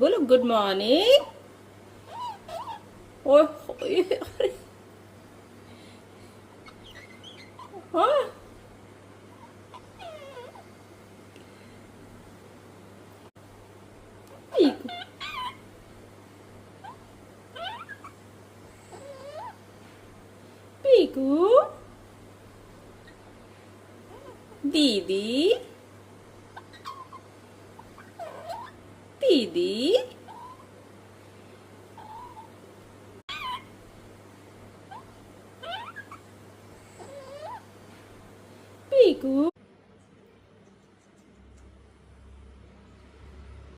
बोलो good morning. ओए ओए, अरे, हाँ पीकू पीकू दीदी दीदी पीकू